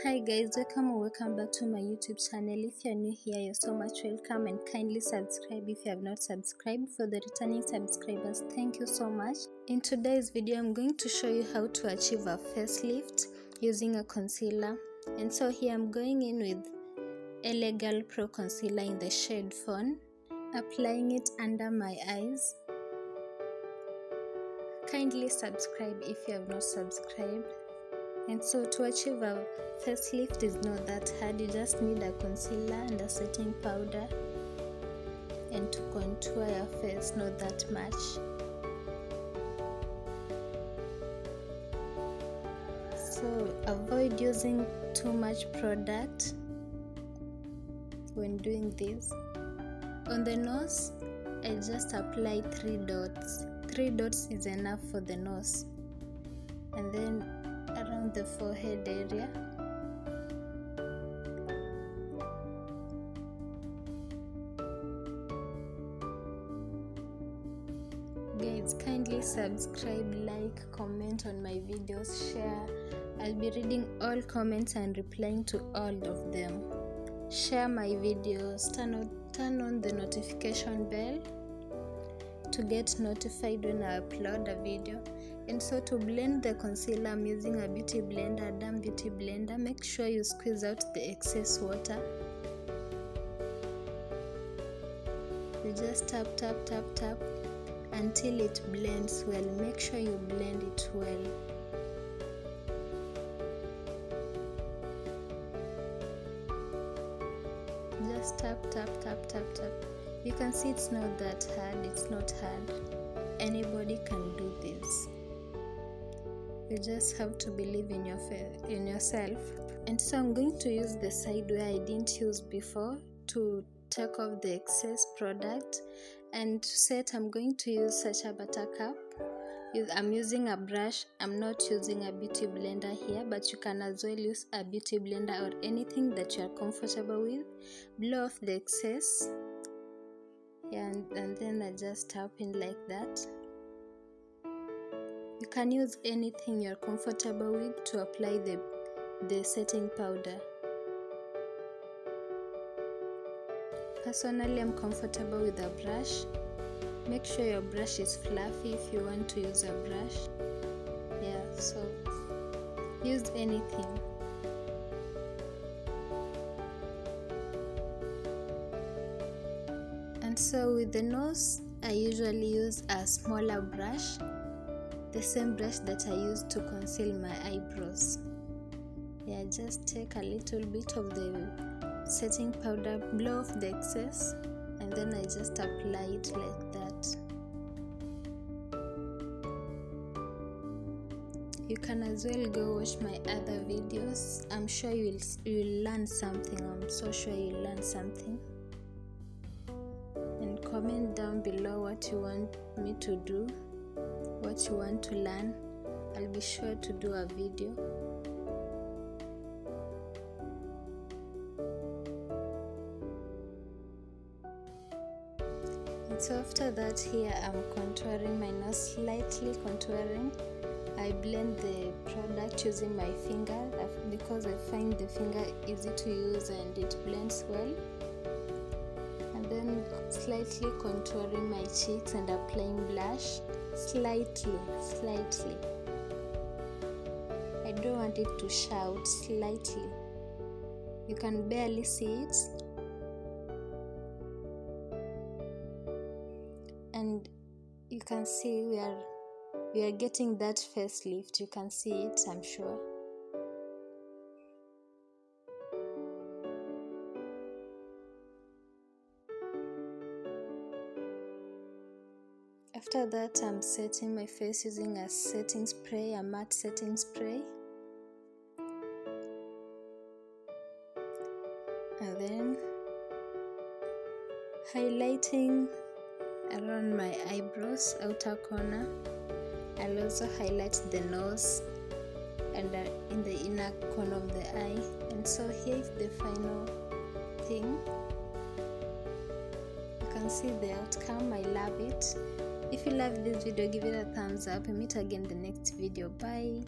Hi guys, welcome back to my YouTube channel. If you're new here, you're so much welcome, and kindly subscribe if you have not subscribed. For the returning subscribers, thank you so much. In today's video, I'm going to show you how to achieve a facelift using a concealer. And so here I'm going in with Legal Pro Concealer in the shade Fawn, applying it under my eyes. Kindly subscribe if you have not subscribed. And so to achieve a facelift is not that hard. You just need a concealer and a setting powder, and to contour your face, not that much. So avoid using too much product when doing this. On the nose, I just apply 3 dots. 3 dots is enough for the nose. And then around the forehead area. Guys, kindly subscribe, like, comment on my videos, share. I'll be reading all comments and replying to all of them. Share my videos, turn on the notification bell to get notified when I upload a video. And so to blend the concealer, I'm using a beauty blender, a damn beauty blender. Make sure you squeeze out the excess water. You just tap until it blends well. Make sure you blend it well. Just tap. You can see it's not that hard. It's not hard. Anybody can do this. You just have to believe in yourself. And so I'm going to use the side where I didn't use before to take off the excess product. And to set, I'm going to use such a buttercup. I'm using a brush. I'm not using a beauty blender here, but you can as well use a beauty blender or anything that you are comfortable with. Blow off the excess. Yeah, and then I just tap in like that. You can use anything you're comfortable with to apply the setting powder. Personally, I'm comfortable with a brush. Make sure your brush is fluffy if you want to use a brush. Yeah, so use anything. And so with the nose, I usually use a smaller brush, the same brush that I use to conceal my eyebrows. Yeah, just take a little bit of the setting powder, blow off the excess, and then I just apply it like that. You can as well go watch my other videos. I'm sure you'll learn something. I'm so sure you'll learn something. And comment down below what you want me to do, what you want to learn. I'll be sure to do a video. And so after that, here I'm contouring my nose, slightly contouring. I blend the product using my finger because I find the finger easy to use and it blends well. And then slightly contouring my cheeks and applying blush. Slightly. I don't want it to shout. Slightly. You can barely see it. And you can see we are getting that facelift. You can see it, I'm sure. After that, I'm setting my face using a setting spray, a matte setting spray. And then highlighting around my eyebrows, outer corner. I'll also highlight the nose and in the inner corner of the eye. And so here is the final thing. You can see the outcome. I love it. If you love this video, give it a thumbs up and meet again in the next video. Bye.